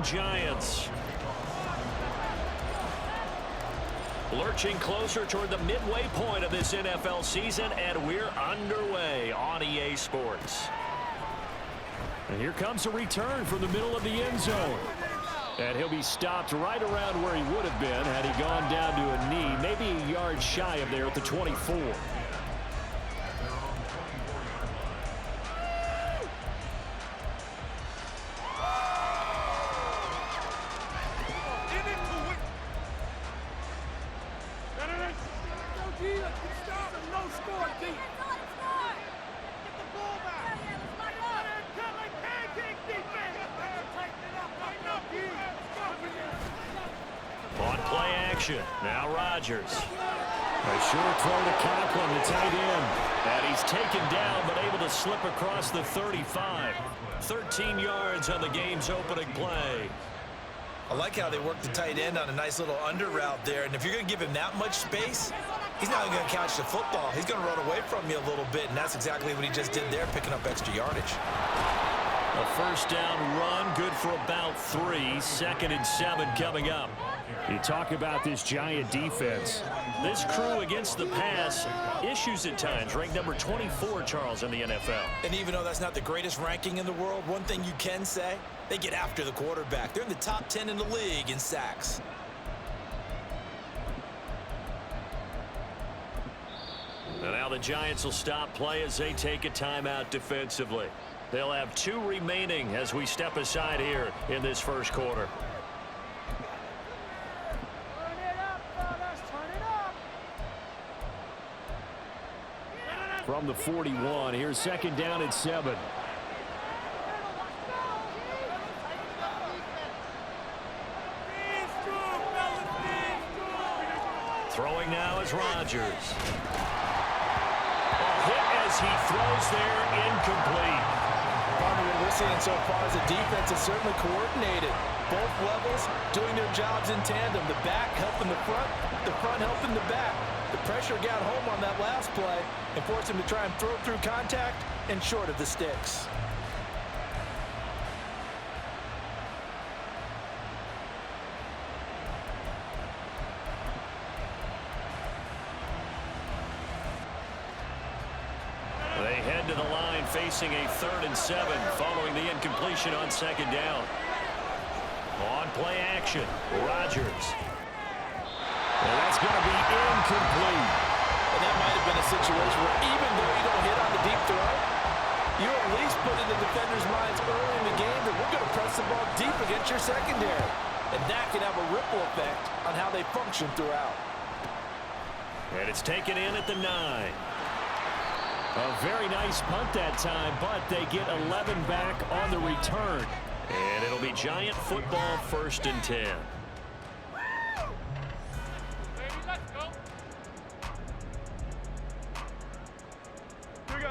Giants. Lurching closer toward the midway point of this NFL season, and we're underway on EA Sports. And here comes a return from the middle of the end zone. And he'll be stopped right around where he would have been had he gone down to a knee, maybe a yard shy of there at the 24. Now Rodgers. A short throw to Conklin, the tight end. And he's taken down, but able to slip across the 35. 13 yards on the game's opening play. I like how they work the tight end on a nice little under route there. And if you're going to give him that much space, he's not going to catch the football. He's going to run away from you a little bit, and that's exactly what he just did there, picking up extra yardage. A first down run, good for about 3. 2nd and 7 coming up. You talk about this Giant defense. This crew against the pass, issues at times, ranked number 24, Charles, in the NFL. And even though that's not the greatest ranking in the world, one thing you can say, they get after the quarterback. They're in the top 10 in the league in sacks. And now the Giants will stop play as they take a timeout defensively. They'll have 2 remaining as we step aside here in this first quarter. From the 41, here's 2nd down and 7. Throwing now is Rodgers. A hit as he throws there, incomplete. What we're seeing so far is the defense is certainly coordinated. Both levels doing their jobs in tandem. The back helping the front helping the back. The pressure got home on that last play and forced him to try and throw through contact and short of the sticks. They head to the line facing a 3rd and 7 following the incompletion on 2nd down. On play action, Rodgers. Well, that's going to be incomplete. And that might have been a situation where even though you don't hit on the deep throw, you at least put in the defender's minds early in the game that we're going to press the ball deep against your secondary. And that can have a ripple effect on how they function throughout. And it's taken in at the 9. A very nice punt that time, but they get 11 back on the return. And it'll be Giant football, 1st and 10.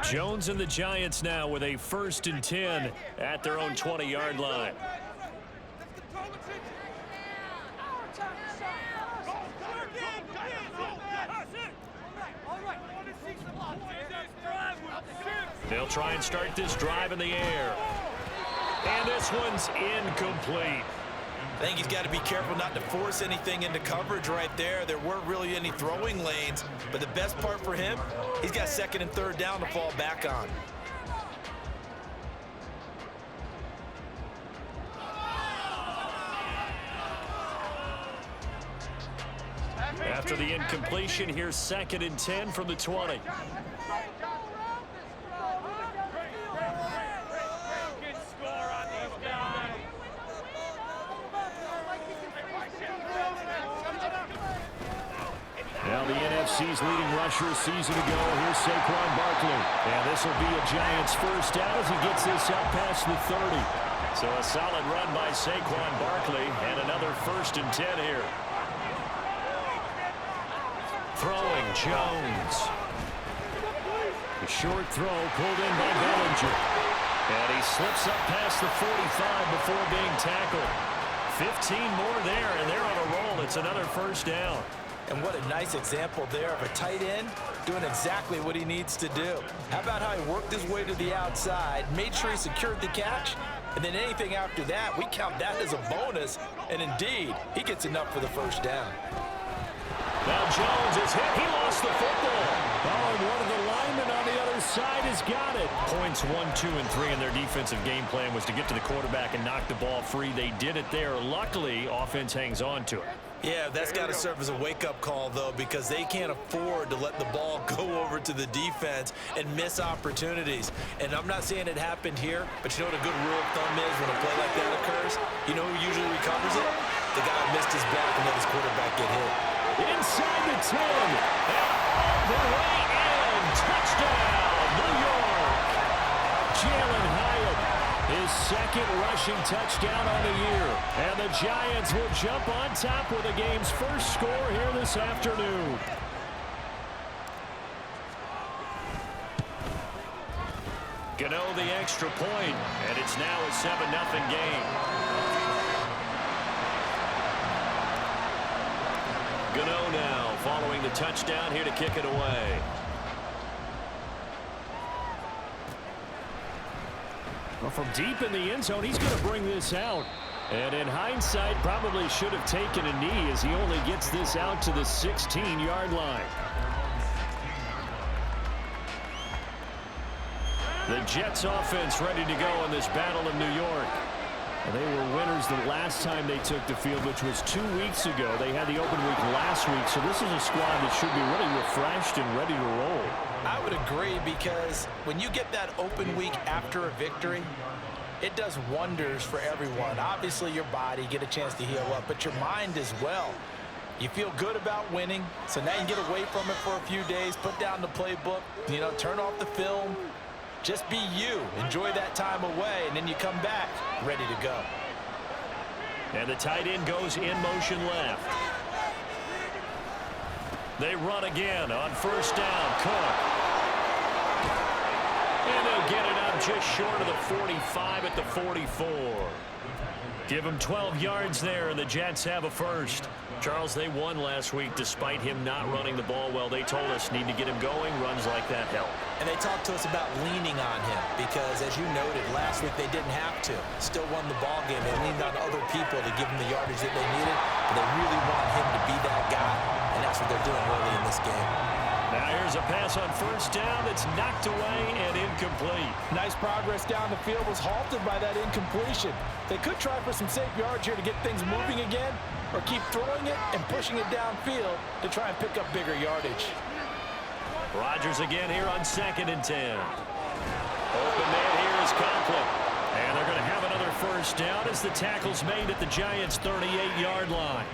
Jones and the Giants now with a 1st and 10 at their own 20-yard line. They'll try and start this drive in the air. And this one's incomplete. I think he's got to be careful not to force anything into coverage right there. There weren't really any throwing lanes, but the best part for him, he's got 2nd and 3rd down to fall back on. After the incompletion, here's 2nd and 10 from the 20. Now the NFC's leading rusher a season ago. Here's Saquon Barkley. And this will be a Giants first down as he gets this up past the 30. So a solid run by Saquon Barkley and another 1st and 10 here. Throwing Jones. A short throw pulled in by Bellinger. And he slips up past the 45 before being tackled. 15 more there, and they're on a roll. It's another 1st down. And what a nice example there of a tight end doing exactly what he needs to do. How about how he worked his way to the outside, made sure he secured the catch, And then anything after that, we count that as a bonus. And indeed, he gets enough for the first down. Now Jones is hit. He lost the football. Oh, and one of the linemen on the other side has got it. Points 1, 2, and 3 in their defensive game plan was to get to the quarterback and knock the ball free. They did it there. Luckily, offense hangs on to it. Yeah, that's got to serve as a wake-up call, though, because they can't afford to let the ball go over to the defense and miss opportunities. And I'm not saying it happened here, but you know what a good rule of thumb is when a play like that occurs? You know who usually recovers it? The guy who missed his block and let his quarterback get hit. Inside the 10. And all the way in. Touchdown, New York. Jalen Hyatt, his second rushing touchdown on the year. And the Giants will jump on top with the game's first score here this afternoon. Gano the extra point, and it's now a 7-0 game. Gano now following the touchdown here to kick it away. Well, from deep in the end zone, he's going to bring this out. And in hindsight, probably should have taken a knee as he only gets this out to the 16-yard line. The Jets offense ready to go in this Battle of New York. They were winners the last time they took the field, which was 2 weeks ago. They had the open week last week, so this is a squad that should be really refreshed and ready to roll. I would agree, because when you get that open week after a victory, it does wonders for everyone. Obviously, your body, get a chance to heal up, but your mind as well. You feel good about winning, so now you get away from it for a few days, put down the playbook, turn off the film. Just be you. Enjoy that time away, and then you come back ready to go. And the tight end goes in motion left. They run again on first down. Cook. And they'll get it up just short of the 45 at the 44. Give him 12 yards there, and the Jets have a first. Charles, they won last week despite him not running the ball well. They told us need to get him going. Runs like that help. And they talked to us about leaning on him because, as you noted, last week they didn't have to. Still won the ball game. They leaned on other people to give them the yardage that they needed. But they really want him to be that guy, and that's what they're doing early in this game. Now here's a pass on first down that's knocked away and incomplete. Nice progress down the field was halted by that incompletion. They could try for some safe yards here to get things moving again, or keep throwing it and pushing it downfield to try and pick up bigger yardage. Rodgers again here on 2nd and 10. Open man here is Conklin. And they're going to have another first down as the tackle's made at the Giants' 38-yard line.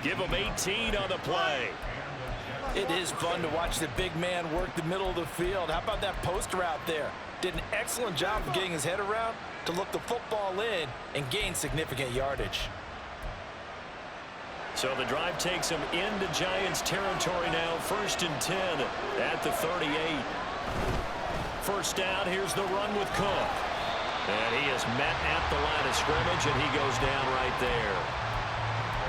Give them 18 on the play. It is fun to watch the big man work the middle of the field. How about that post route there? Did an excellent job of getting his head around to look the football in and gain significant yardage. So the drive takes him into Giants territory now. 1st and 10 at the 38. First down, here's the run with Cook. And he is met at the line of scrimmage, and he goes down right there.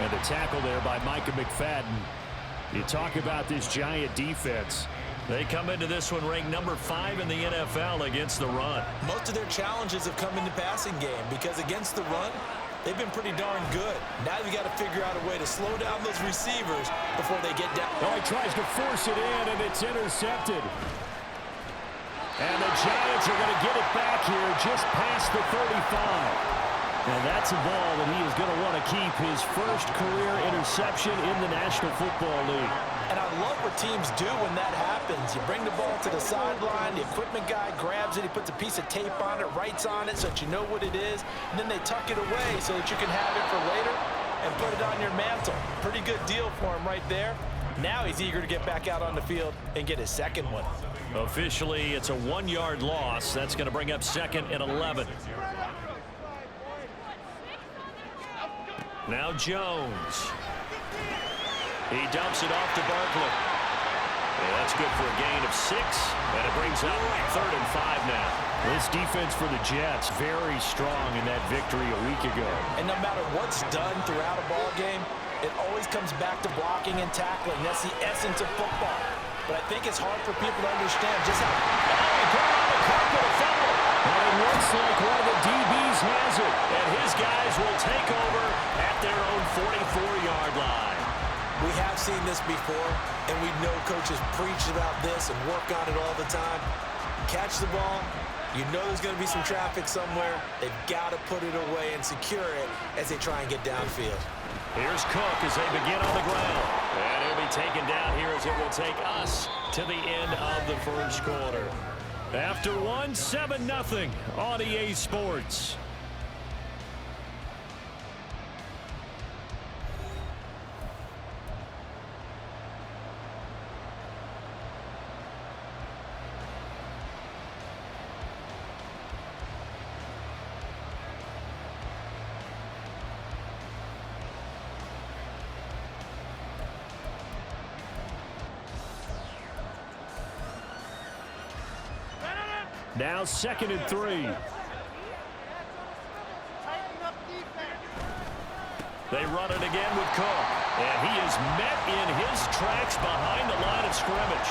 And the tackle there by Micah McFadden. You talk about this Giant defense. They come into this one ranked number 5 in the NFL against the run. Most of their challenges have come in the passing game because against the run, they've been pretty darn good. Now you got to figure out a way to slow down those receivers before they get down. Oh, he tries to force it in, and it's intercepted. And the Giants are going to get it back here just past the 35. And that's a ball that he is going to want to keep, his first career interception in the National Football League. And I love what teams do when that happens. You bring the ball to the sideline, the equipment guy grabs it, he puts a piece of tape on it, writes on it so that you know what it is, and then they tuck it away so that you can have it for later and put it on your mantle. Pretty good deal for him right there. Now he's eager to get back out on the field and get his second one. Officially, it's a 1-yard loss. That's going to bring up 2nd and 11. Now Jones. He dumps it off to Barkley. And that's good for a gain of 6. And it brings up 3rd and 5 now. This defense for the Jets, very strong in that victory a week ago. And no matter what's done throughout a ball game, it always comes back to blocking and tackling. That's the essence of football. But I think it's hard for people to understand just how... Oh, he put on the carpet, a fumble. And it looks like one of the DBs has it. And his guys will take over at their own 44-yard line. We have seen this before, and we know coaches preach about this and work on it all the time. Catch the ball. You know there's going to be some traffic somewhere. They've got to put it away and secure it as they try and get downfield. Here's Cook as they begin on the ground. And he'll be taken down here as it will take us to the end of the first quarter. After one, 7-0 on EA Sports. Now 2nd and 3. They run it again with Cook. And he is met in his tracks behind the line of scrimmage.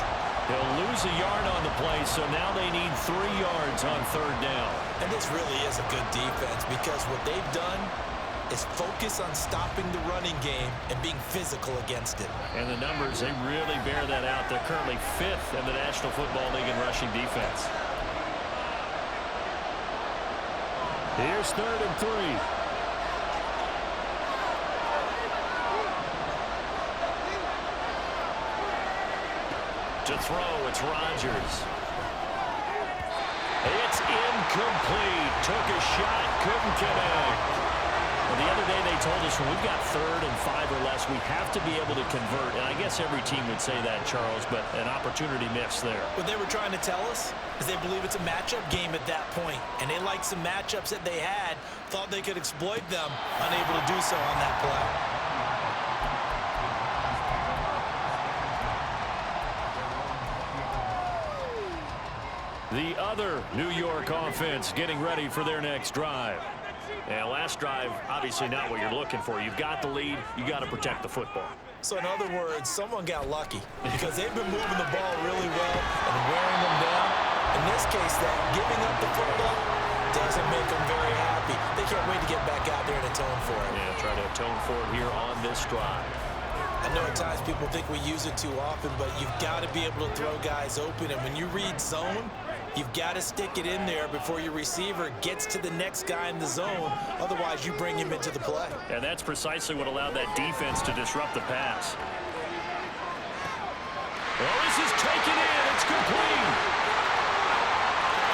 He'll lose a yard on the play, so now they need 3 yards on 3rd down. And this really is a good defense because what they've done is focus on stopping the running game and being physical against it. And the numbers, they really bear that out. They're currently 5th in the National Football League in rushing defense. Here's 3rd and 3. To throw, it's Rodgers. It's incomplete. Took a shot, couldn't connect. Well, the other day they told us when we've got 3rd and 5 or less, we have to be able to convert. And I guess every team would say that, Charles, but an opportunity missed there. What they were trying to tell us is they believe it's a matchup game at that point, and they liked some matchups that they had, thought they could exploit them, unable to do so on that play. The other New York offense getting ready for their next drive. And last drive, obviously not what you're looking for. You've got the lead. You got to protect the football. So in other words, someone got lucky because they've been moving the ball really well and wearing them down. In this case, that giving up the football doesn't make them very happy. They can't wait to get back out there and atone for it. Yeah, try to atone for it here on this drive. I know at times people think we use it too often, but you've got to be able to throw guys open. And when you read zone, you've got to stick it in there before your receiver gets to the next guy in the zone. Otherwise, you bring him into the play. And that's precisely what allowed that defense to disrupt the pass. Well, this is taken in. It's complete.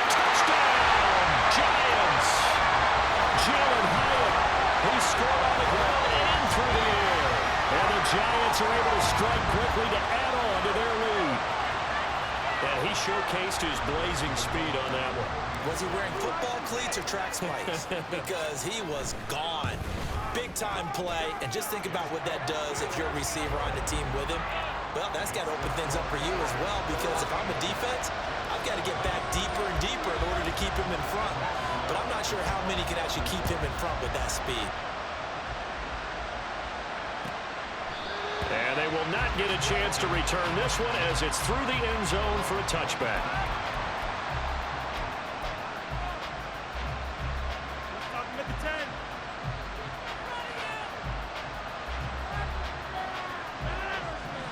Touchdown, Giants. Jalen Hyatt, he scored on the ground and through the air. And the Giants are able to strike quickly to add on to their lead. And he showcased his blazing speed on that one. Was he wearing football cleats or track spikes? Because he was gone. Big-time play, and just think about what that does if you're a receiver on the team with him. Well, that's got to open things up for you as well, because if I'm a defense, I've got to get back deeper and deeper in order to keep him in front. But I'm not sure how many can actually keep him in front with that speed. And they will not get a chance to return this one as it's through the end zone for a touchback.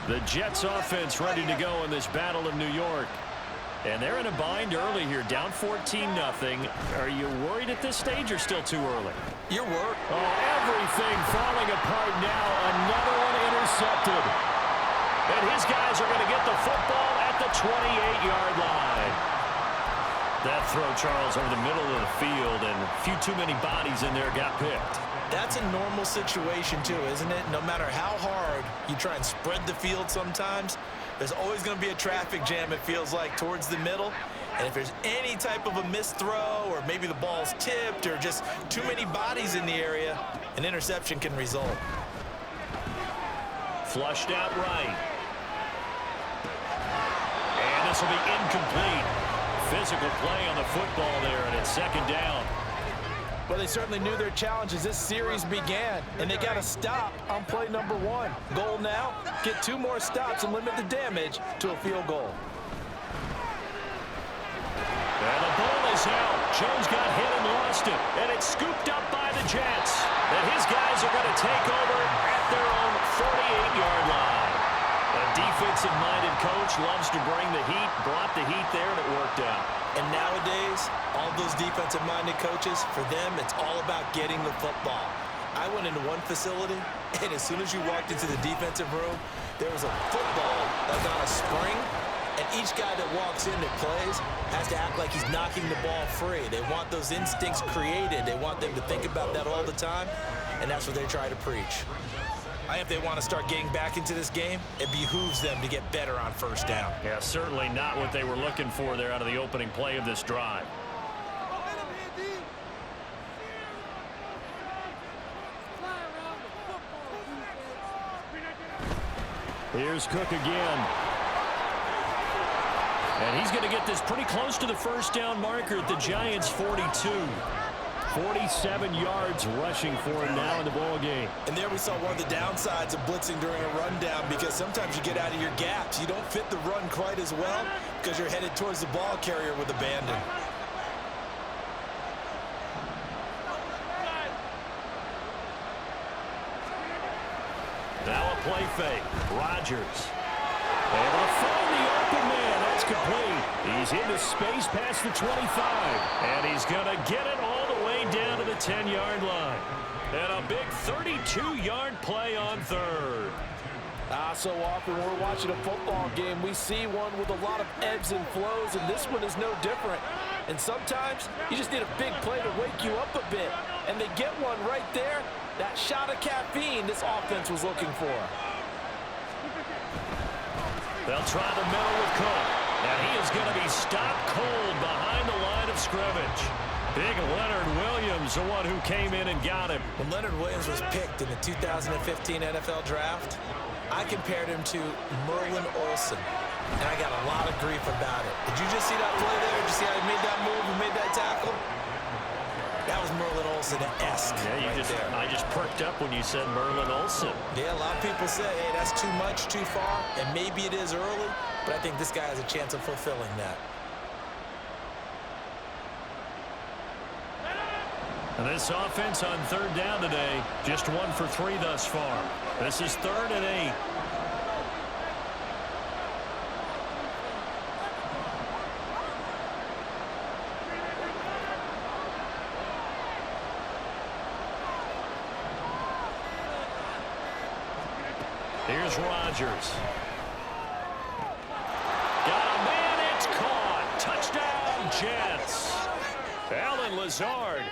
The Jets offense ready to go in this Battle of New York. And they're in a bind early here, down 14-0. Are you worried at this stage or still too early? You're worried. Oh, everything falling apart now. Another one intercepted. And his guys are going to get the football at the 28-yard line. That throw, Charles, over the middle of the field, and a few too many bodies in there got picked. That's a normal situation, too, isn't it? No matter how hard you try and spread the field sometimes, there's always going to be a traffic jam, it feels like, towards the middle. And if there's any type of a missed throw, or maybe the ball's tipped, or just too many bodies in the area, an interception can result. Flushed out right. And this will be incomplete. Physical play on the football there, and it's 2nd down. Well, they certainly knew their challenge as this series began, and they got to stop on play number 1. Goal now, get 2 more stops and limit the damage to a field goal. And the ball is out. Jones got hit and lost it, and it's scooped up by the Jets. And his guys are going to take over at their own 48-yard line. A defensive-minded coach loves to bring the heat, brought the heat there, and it worked out. And nowadays, all those defensive-minded coaches, for them, it's all about getting the football. I went into one facility, and as soon as you walked into the defensive room, there was a football that's on a spring, and each guy that walks in that plays has to act like he's knocking the ball free. They want those instincts created. They want them to think about that all the time, and that's what they try to preach. I think if they want to start getting back into this game, it behooves them to get better on first down. Yeah, certainly not what they were looking for there out of the opening play of this drive. Here's Cook again. And he's going to get this pretty close to the first down marker at the Giants' 42. 47 yards rushing for him now in the ball game. And there we saw one of the downsides of blitzing during a rundown, because sometimes you get out of your gaps. You don't fit the run quite as well because you're headed towards the ball carrier with abandon. Now a play fake. Rodgers. Able to find the open man. That's complete. He's into space past the 25. And he's going to get it all the way down to the 10-yard line. And a big 32-yard play on third. So often we're watching a football game, we see one with a lot of ebbs and flows, and this one is no different. And sometimes you just need a big play to wake you up a bit. And they get one right there. That shot of caffeine this offense was looking for. They'll try the middle with Cook. And he is going to be stopped cold behind the line of scrimmage. Big Leonard Williams, the one who came in and got him. When Leonard Williams was picked in the 2015 NFL Draft, I compared him to Merlin Olsen, and I got a lot of grief about it. Did you just see that play there? Did you see how he made that move and made that tackle? That was Merlin Olsen-esque. Yeah, I just perked up when you said Merlin Olsen. Yeah, a lot of people say, hey, that's too much, too far, and maybe it is early, but I think this guy has a chance of fulfilling that. And this offense on third down today, just 1 for 3 thus far. This is 3rd and 8. Here's Rodgers. Got a man, it's caught. Touchdown, Jets. Allen Lazard.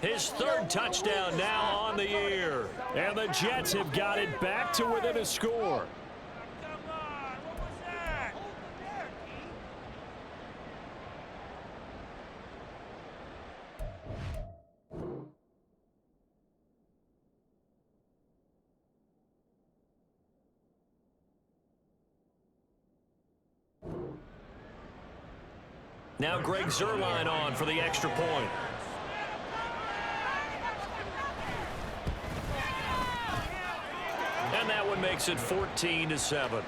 His 3rd touchdown now on the year. And the Jets have got it back to within a score. Now Greg Zuerlein on for the extra point. And that one makes it 14-7.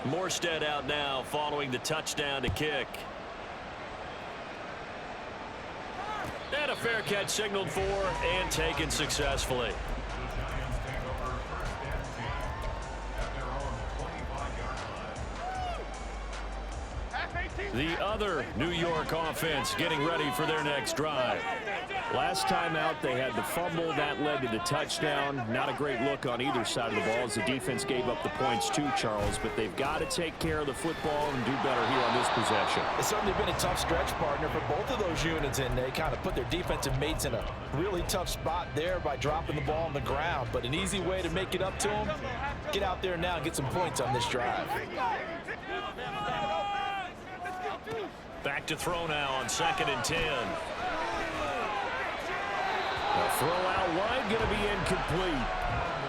Morstead out now following the touchdown to kick. And a fair catch signaled for and taken successfully. The other New York offense getting ready for their next drive. Last time out, they had the fumble. That led to the touchdown. Not a great look on either side of the ball as the defense gave up the points too, Charles. But they've got to take care of the football and do better here on this possession. It's certainly been a tough stretch, partner, for both of those units, and they kind of put their defensive mates in a really tough spot there by dropping the ball on the ground. But an easy way to make it up to them, get out there now and get some points on this drive. Back to throw now on 2nd and 10. A throw out wide, going to be incomplete.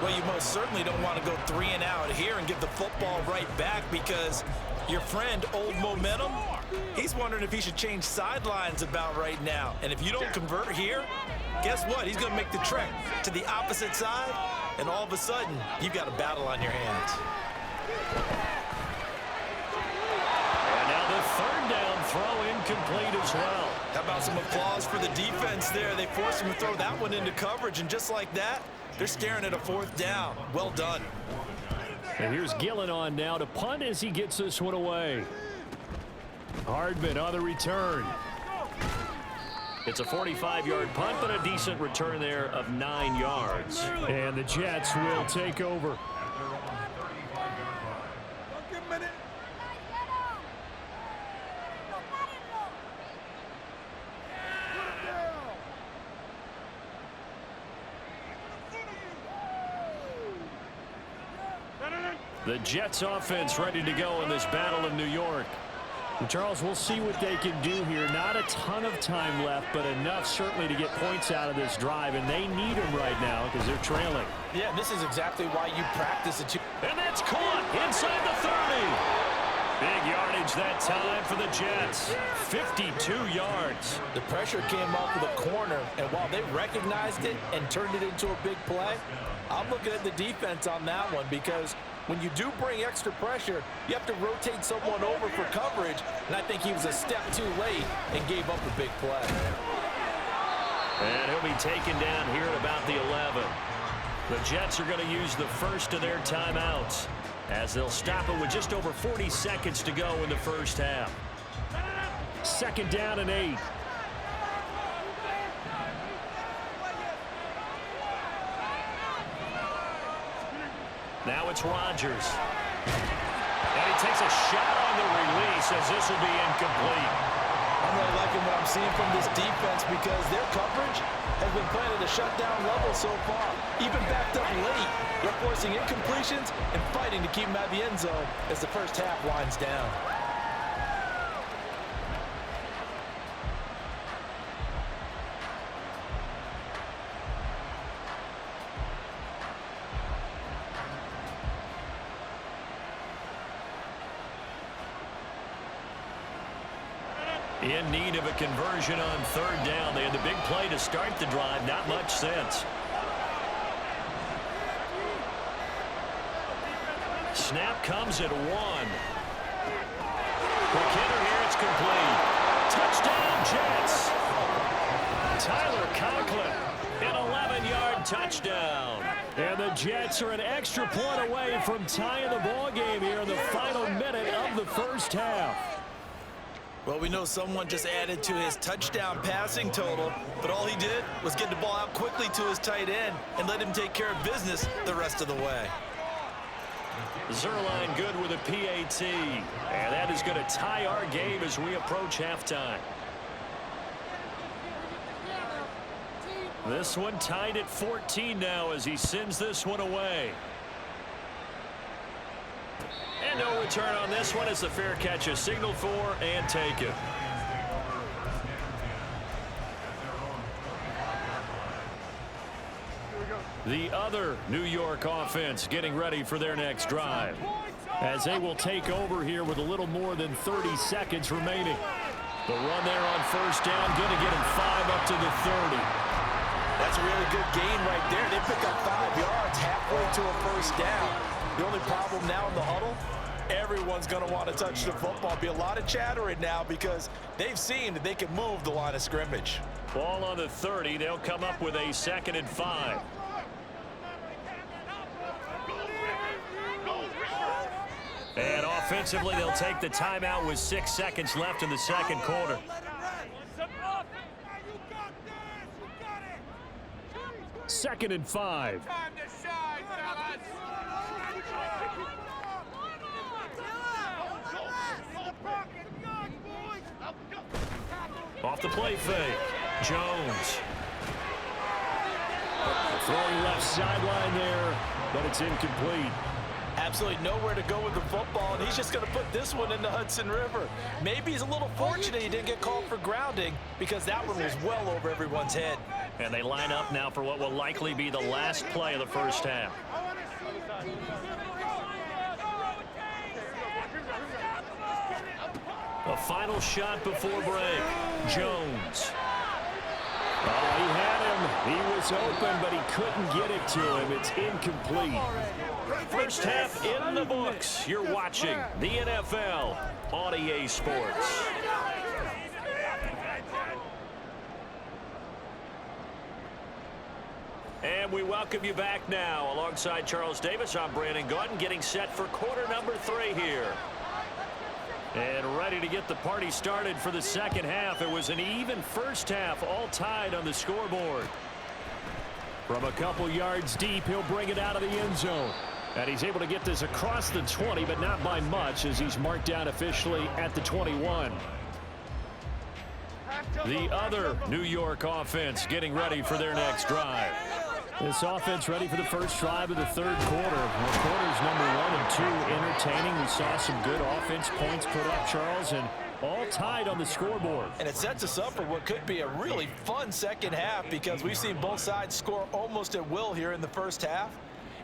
Well, you most certainly don't want to go 3 and out here and give the football right back, because your friend, Old Momentum, he's wondering if he should change sidelines about right now. And if you don't convert here, guess what? He's going to make the trek to the opposite side and all of a sudden, you've got a battle on your hands. And now the third down throw incomplete as well. How about some applause for the defense there? They forced him to throw that one into coverage, and just like that, they're staring at a fourth down. Well done. And here's Gillen on now to punt as he gets this one away. Hardman on the return. It's a 45-yard punt, but a decent return there of 9 yards. And the Jets will take over. The Jets offense ready to go in this battle of New York. And Charles, we'll see what they can do here. Not a ton of time left, but enough certainly to get points out of this drive, and they need them right now because they're trailing. Yeah, this is exactly why you practice it. And that's caught inside the 30. Big yardage that time for the Jets. 52 yards. The pressure came off of the corner, and while they recognized it and turned it into a big play, I'm looking at the defense on that one because when you do bring extra pressure, you have to rotate someone over for coverage, and I think he was a step too late and gave up a big play. And he'll be taken down here at about the 11. The Jets are going to use the first of their timeouts as they'll stop it with just over 40 seconds to go in the first half. Second down and 8. Now it's Rodgers. And he takes a shot on the release as this will be incomplete. I'm really liking what I'm seeing from this defense because their coverage has been playing at a shutdown level so far. Even backed up late, they're forcing incompletions and fighting to keep them out of the end zone as the first half winds down. In need of a conversion on third down. They had the big play to start the drive. Not much sense. Snap comes at 1. Quick hitter here. It's complete. Touchdown, Jets. Tyler Conklin, an 11-yard touchdown. And the Jets are an extra point away from tying the ball game here in the final minute of the first half. Well, we know someone just added to his touchdown passing total, but all he did was get the ball out quickly to his tight end and let him take care of business the rest of the way. Zerline good with a PAT, and that is going to tie our game as we approach halftime. This one tied at 14 now as he sends this one away. And no return on this one as the fair catch is signaled for and taken. The other New York offense getting ready for their next drive as they will take over here with a little more than 30 seconds remaining. The run there on first down, going to get him 5 up to the 30. That's a really good gain right there. They pick up 5 yards halfway to a first down. The only problem now in the huddle, everyone's going to want to touch the football. Be a lot of chattering now because they've seen that they can move the line of scrimmage. Ball on the 30. They'll come up with a 2nd and 5. And offensively, they'll take the timeout with 6 seconds left in the second quarter. Second and 5. Off the play fake. Jones. Throwing left sideline there, but it's incomplete. Absolutely nowhere to go with the football, and he's just going to put this one in the Hudson River. Maybe he's a little fortunate he didn't get called for grounding because that one was well over everyone's head. And they line up now for what will likely be the last play of the first half. A final shot before break. Jones. Oh, he had him. He was open, but he couldn't get it to him. It's incomplete. First half in the books. You're watching the NFL on EA Sports. And we welcome you back now. Alongside Charles Davis, I'm Brandon Gaudin, getting set for quarter number 3 here. And ready to get the party started for the second half. It was an even first half, all tied on the scoreboard. From a couple yards deep, he'll bring it out of the end zone. And he's able to get this across the 20, but not by much, as he's marked down officially at the 21. The other New York offense getting ready for their next drive. This offense ready for the first drive of the third quarter. Quarters number 1 and 2 entertaining. We saw some good offense points put up, Charles, and all tied on the scoreboard. And it sets us up for what could be a really fun second half, because we've seen both sides score almost at will here in the first half.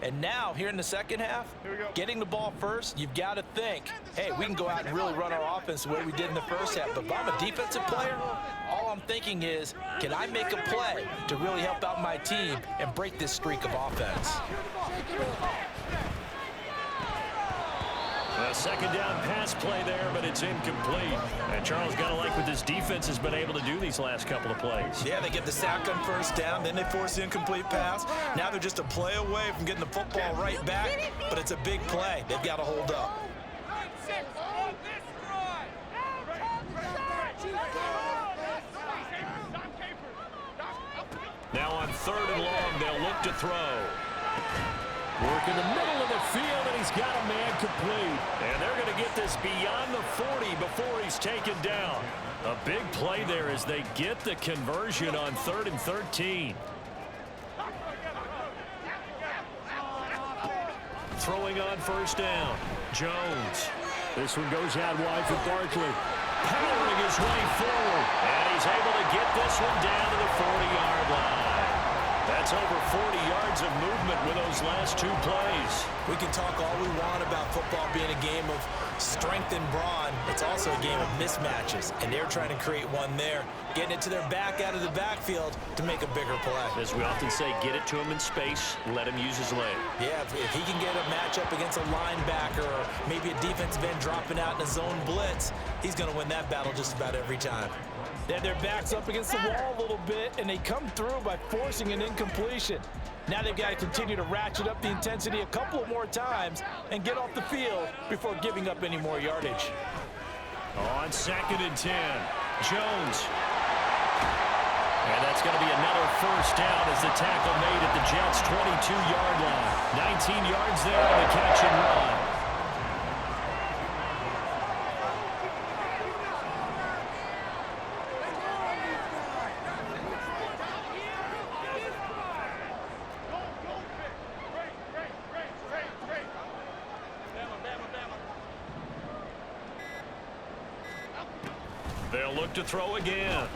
And now, here in the second half, getting the ball first, you've got to think, hey, we can go out and really run our offense the way we did in the first half. But if I'm a defensive player, all I'm thinking is, can I make a play to really help out my team and break this streak of offense? A second down pass play there, but it's incomplete. And Charles, got to like what this defense has been able to do these last couple of plays. Yeah, they get the sack on first down, then they force the incomplete pass. Now they're just a play away from getting the football right back, but it's a big play. They've got to hold up. Now on 3rd and long, they'll look to throw. Work in the middle of the field, and he's got a man complete. And they're going to get this beyond the 40 before he's taken down. A big play there as they get the conversion on 3rd and 13. Throwing on first down. Jones. This one goes out wide for Barkley. Powering his way forward. And he's able to get this one down to the 40-yard line. That's over 40 yards of movement with those last 2 plays. We can talk all we want about football being a game of strength and brawn. It's also a game of mismatches, and they're trying to create one there, getting it to their back out of the backfield to make a bigger play. As we often say, get it to him in space, let him use his leg. Yeah, if he can get a matchup against a linebacker or maybe a defensive end dropping out in a zone blitz, he's going to win that battle just about every time. They have their backs up against the wall a little bit, and they come through by forcing an incompletion. Now they've got to continue to ratchet up the intensity a couple of more times and get off the field before giving up any more yardage. On 2nd and 10, Jones. And that's going to be another first down as the tackle made at the Jets' 22-yard line. 19 yards there on the catch and run. They'll look to throw again.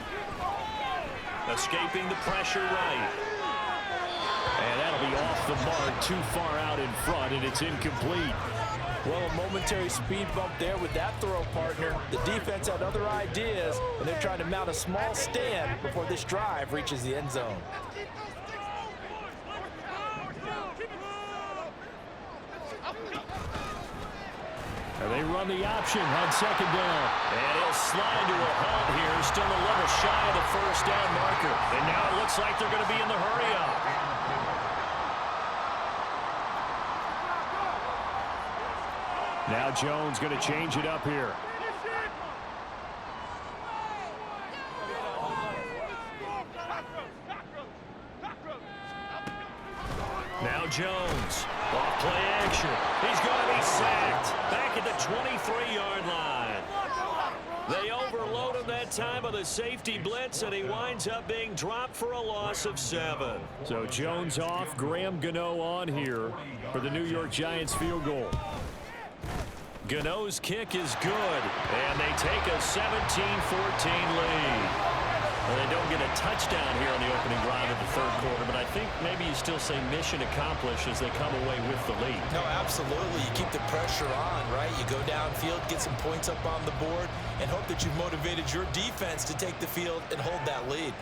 Escaping the pressure right. And that'll be off the mark, too far out in front, and it's incomplete. Well, a momentary speed bump there with that throw, partner. The defense had other ideas, and they're trying to mount a small stand before this drive reaches the end zone. And they run the option on 2nd down. And he'll slide to a halt here, still a little shy of the first down marker. And now it looks like they're going to be in the hurry-up. Now Jones going to change it up here. Now Jones, off play action. He's going to be sacked back at the 23-yard line. They overload him that time of the safety blitz, and he winds up being dropped for a loss of 7. So Jones off, Graham Gano on here for the New York Giants field goal. Gano's kick is good, and they take a 17-14 lead. Well, they don't get a touchdown here on the opening drive of the third quarter, but I think maybe you still say mission accomplished as they come away with the lead. No, absolutely. You keep the pressure on, right? You go downfield, get some points up on the board, and hope that you've motivated your defense to take the field and hold that lead.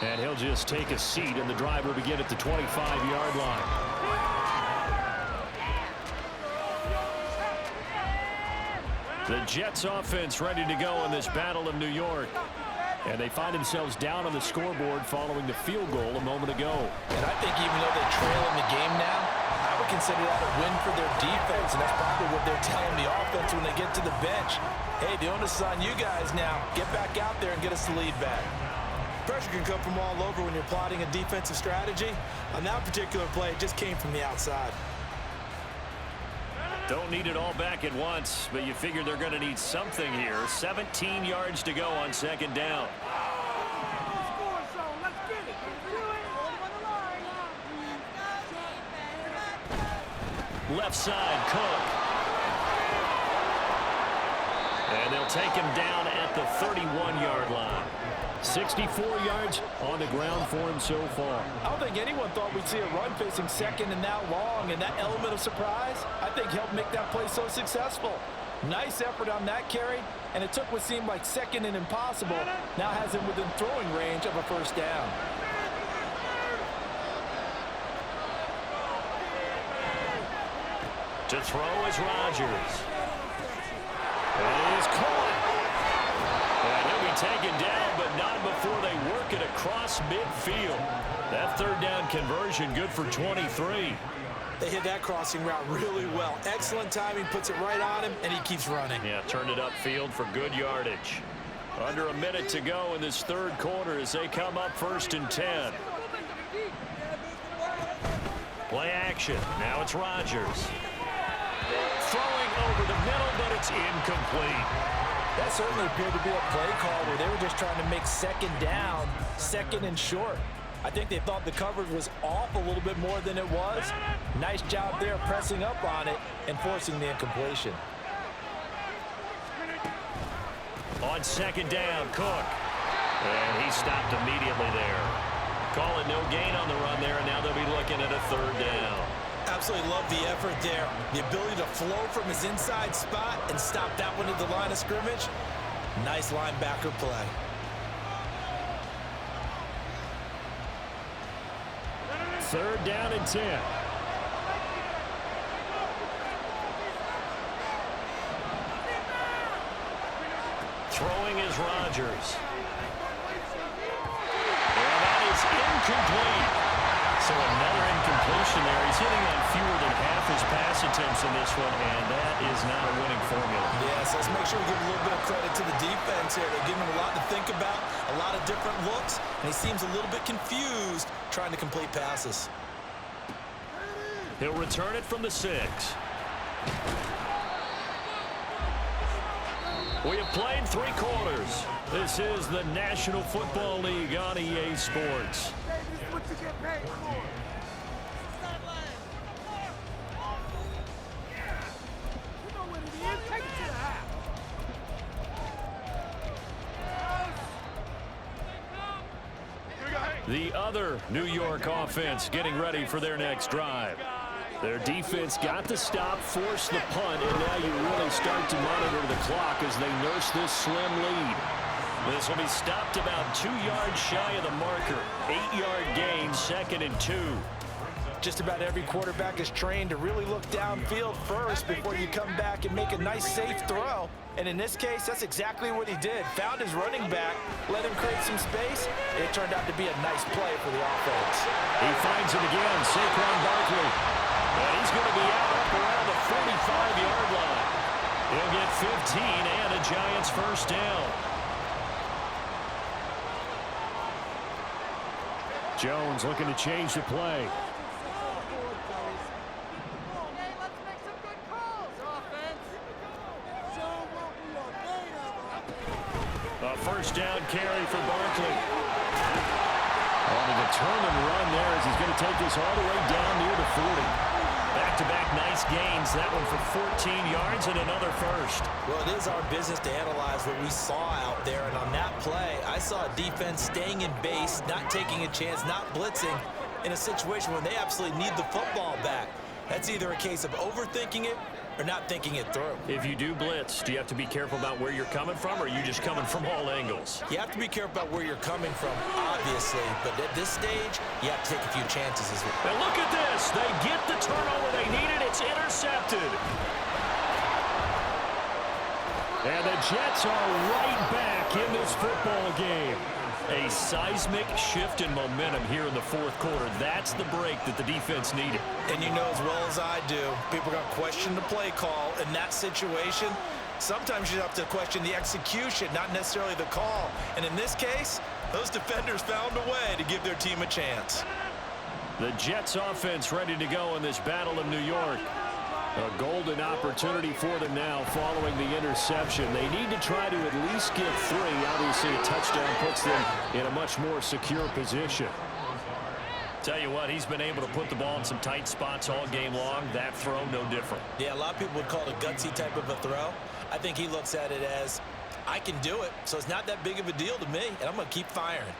And he'll just take a seat, and the drive will begin at the 25-yard line. The Jets offense ready to go in this Battle of New York. And they find themselves down on the scoreboard following the field goal a moment ago. And I think even though they're trailing the game now, I would consider that a win for their defense, and that's probably what they're telling the offense when they get to the bench. Hey, the onus is on you guys now. Get back out there and get us the lead back. Pressure can come from all over when you're plotting a defensive strategy. On that particular play, it just came from the outside. Don't need it all back at once, but you figure they're going to need something here. 17 yards to go on second down. Left side, Cook. And they'll take him down at the 31-yard line. 64 yards on the ground for him so far. I don't think anyone thought we'd see a run facing second and that long, and that element of surprise, I think, helped make that play so successful. Nice effort on that carry, and it took what seemed like second and impossible, now has him within throwing range of a first down. To throw is Rodgers. And it is caught. And he'll be taken down, but not before they work it across midfield. That third down conversion good for 23. They hit that crossing route really well. Excellent timing, puts it right on him, and he keeps running. Yeah, turned it upfield for good yardage. Under a minute to go in this third quarter as they come up 1st and 10. Play action. Now it's Rodgers. Throwing over the middle, but it's incomplete. That certainly appeared to be a play call where they were just trying to make second down, second and short. I think they thought the coverage was off a little bit more than it was. Nice job there pressing up on it and forcing the incompletion. On second down, Cook. And he stopped immediately there. Call it no gain on the run there, and now they'll be looking at a third down. Absolutely love the effort there. The ability to flow from his inside spot and stop that one at the line of scrimmage. Nice linebacker play. Third down and 10. Throwing is Rodgers. And that is incomplete. So another incompletion there. He's hitting on fewer than half his pass attempts in this one, and that is not a winning formula. Yes, let's make sure we give a little bit of credit to the defense here. They're giving him a lot to think about, a lot of different looks, and he seems a little bit confused trying to complete passes. He'll return it from the 6. We have played 3 quarters. This is the National Football League on EA Sports. The other New York offense getting ready for their next drive. Their defense got the stop, forced the punt, and now you really start to monitor the clock as they nurse this slim lead. This will be stopped about 2 yards shy of the marker. 8-yard gain, 2nd and 2. Just about every quarterback is trained to really look downfield first before you come back and make a nice, safe throw. And in this case, that's exactly what he did. Found his running back, let him create some space, and it turned out to be a nice play for the offense. He finds it again, Saquon Barkley. And he's going to be out up around the 45-yard line. He'll get 15 and a Giants first down. Jones looking to change the play. A first down carry for Barkley. On a determined run there as he's going to take this all the way down near the 40. Back-to-back nice gains. That one for 14 yards and another first. Well, it is our business to analyze what we saw out there. And on that play, I saw a defense staying in base, not taking a chance, not blitzing in a situation where they absolutely need the football back. That's either a case of overthinking it or not thinking it through. If you do blitz, do you have to be careful about where you're coming from, or are you just coming from all angles? You have to be careful about where you're coming from, obviously, but at this stage, you have to take a few chances as well. And look at this. They get the turnover they needed. It's intercepted. And the Jets are right back in this football game. A seismic shift in momentum here in the fourth quarter. That's the break that the defense needed. And you know as well as I do, people are going to question the play call in that situation. Sometimes you have to question the execution, not necessarily the call. And in this case, those defenders found a way to give their team a chance. The Jets offense ready to go in this battle of New York. A golden opportunity for them now following the interception. They need to try to at least get 3. Obviously, a touchdown puts them in a much more secure position. Tell you what, he's been able to put the ball in some tight spots all game long. That throw, no different. Yeah, a lot of people would call it a gutsy type of a throw. I think he looks at it as, I can do it, so it's not that big of a deal to me, and I'm going to keep firing.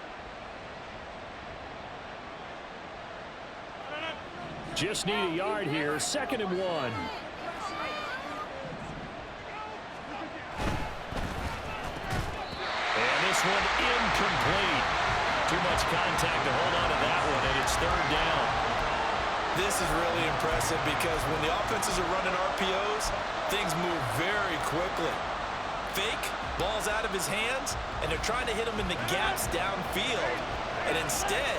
Just need a yard here. 2nd and 1. And this one incomplete. Too much contact to hold on to that one, and it's 3rd down. This is really impressive because when the offenses are running RPOs, things move very quickly. Fake, ball's out of his hands, and they're trying to hit him in the gaps downfield. And instead,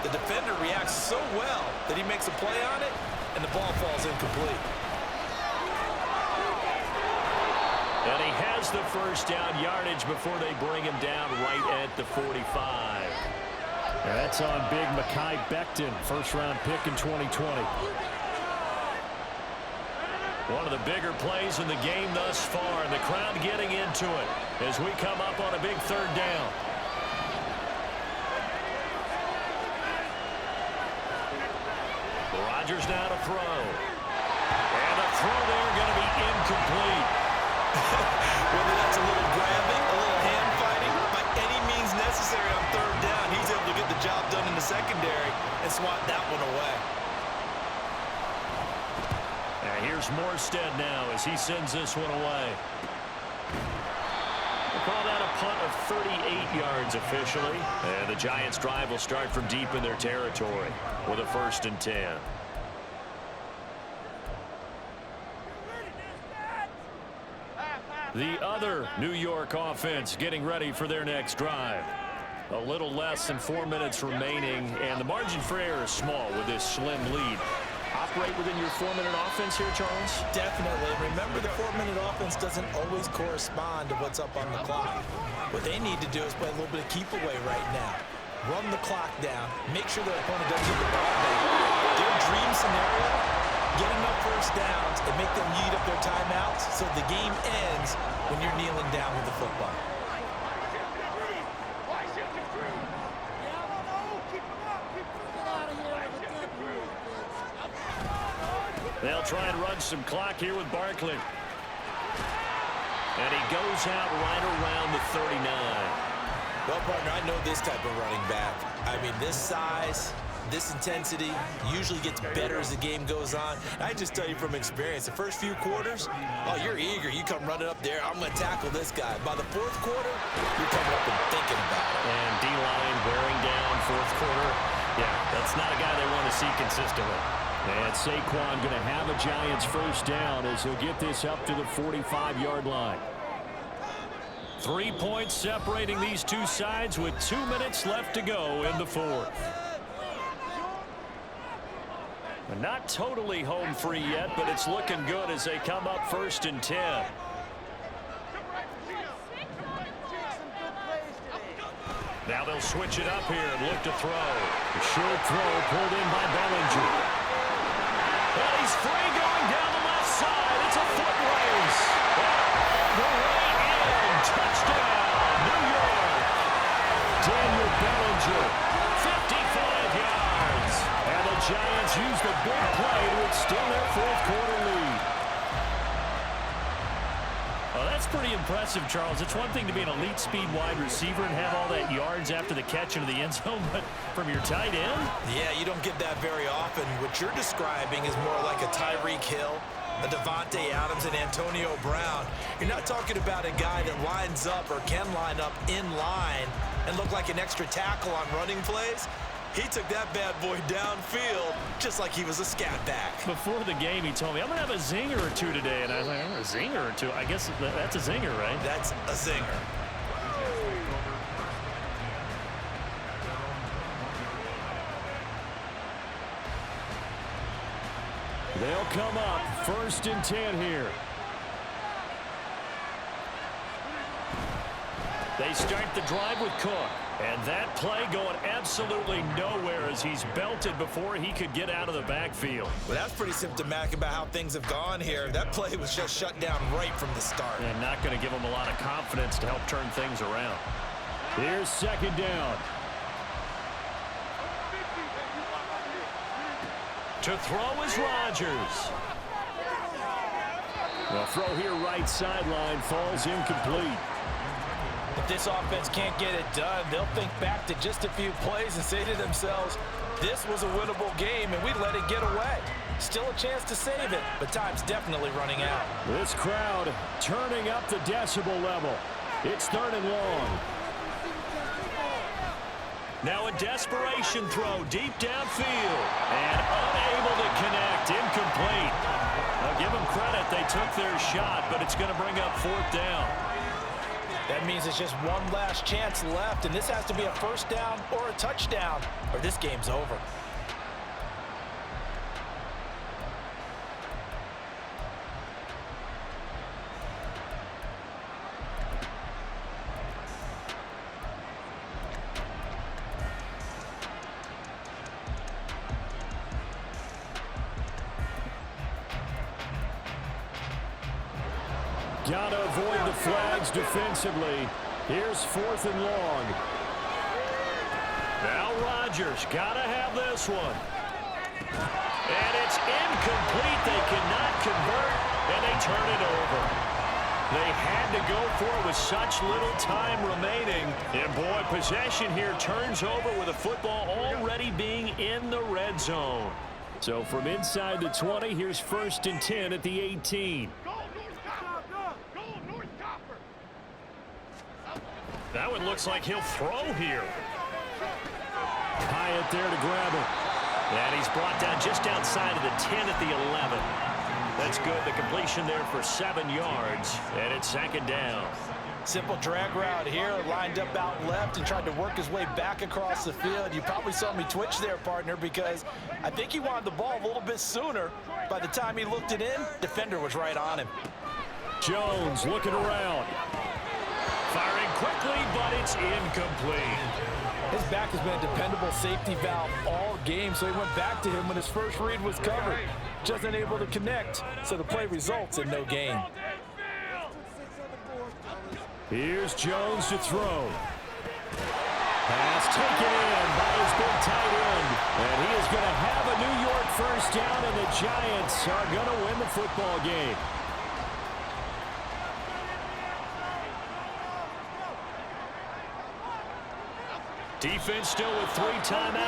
the defender reacts so well that he makes a play on it, and the ball falls incomplete. And he has the 1st down yardage before they bring him down right at the 45. That's on big Mekhi Becton, 1st-round pick in 2020. One of the bigger plays in the game thus far, and the crowd getting into it as we come up on a big 3rd down. Rodgers now to throw. And the throw there going to be incomplete. Whether that's a little grabbing, a little hand fighting, by any means necessary on 3rd down, he's able to get the job done in the secondary and swat that one away. And here's Morstead now as he sends this one away. We'll call that a punt of 38 yards officially. And the Giants drive will start from deep in their territory with a 1st and 10. The other New York offense getting ready for their next drive. A little less than 4 minutes remaining, and the margin for error is small with this slim lead. Operate within your 4-minute offense here, Charles? Definitely. Remember, the 4-minute offense doesn't always correspond to what's up on the clock. What they need to do is play a little bit of keep away right now. Run the clock down. Make sure their opponent doesn't get the ball back. Their dream scenario, get enough 1st downs and make them eat up their timeouts so the game ends when you're kneeling down with the football. They'll try and run some clock here with Barkley. And he goes out right around the 39. Well, partner, I know this type of running back. I mean, this size, this intensity usually gets better as the game goes on. I just tell you from experience, the first few quarters, oh, you're eager. You come running up there, I'm going to tackle this guy. By the 4th quarter, you're coming up and thinking about it. And D-line wearing down 4th quarter. Yeah, that's not a guy they want to see consistently. And Saquon going to have a Giants 1st down as he'll get this up to the 45-yard line. 3 points separating these two sides with 2 minutes left to go in the 4th. Not totally home free yet, but it's looking good as they come up 1st and 10. Now they'll switch it up here and look to throw. A short throw pulled in by Bellinger. And he's free going down the left side. It's a foot race. All the way in. Touchdown, New York. Daniel Bellinger, 55 yards. And the Giants use the big play to extend their 4th quarter lead. Well, that's pretty impressive, Charles. It's one thing to be an elite speed wide receiver and have all that yards after the catch into the end zone, but from your tight end? Yeah, you don't get that very often. What you're describing is more like a Tyreek Hill, a Devontae Adams and Antonio Brown. You're not talking about a guy that lines up or can line up in line and look like an extra tackle on running plays. He took that bad boy downfield just like he was a scat back. Before the game, he told me, I'm going to have a zinger or two today. And I was like, oh, a zinger or two? I guess that's a zinger, right? That's a zinger. They'll come up 1st and 10 here. They start the drive with Cook. And that play going absolutely nowhere as he's belted before he could get out of the backfield. Well, that's pretty symptomatic about how things have gone here. That play was just shut down right from the start. And not going to give him a lot of confidence to help turn things around. Here's 2nd down. To throw is Rodgers. The throw here right sideline falls incomplete. If this offense can't get it done, they'll think back to just a few plays and say to themselves, this was a winnable game and we let it get away. Still a chance to save it, but time's definitely running out. This crowd turning up the decibel level. It's 3rd and long. Now a desperation throw deep downfield and unable to connect, incomplete. I'll give them credit, they took their shot, but it's going to bring up 4th down. That means it's just one last chance left, and this has to be a 1st down or a touchdown, or this game's over. Got to avoid the flags defensively. Here's 4th and long. Now Rodgers got to have this one. And it's incomplete. They cannot convert, and they turn it over. They had to go for it with such little time remaining. And, boy, possession here turns over with the football already being in the red zone. So from inside the 20, here's 1st and 10 at the 18. That one looks like he'll throw here. Hyatt there to grab it. And he's brought down just outside of the 10 at the 11. That's good. The completion there for 7 yards. And it's 2nd down. Simple drag route here, lined up out left and tried to work his way back across the field. You probably saw me twitch there, partner, because I think he wanted the ball a little bit sooner. By the time he looked it in, defender was right on him. Jones looking around. Firing quickly, but it's incomplete. His back has been a dependable safety valve all game, so he went back to him when his first read was covered. Just unable to connect, so the play results in no gain. Here's Jones to throw. Pass taken in by his big tight end. And he is going to have a New York 1st down, and the Giants are going to win the football game. Defense still with 3 timeouts.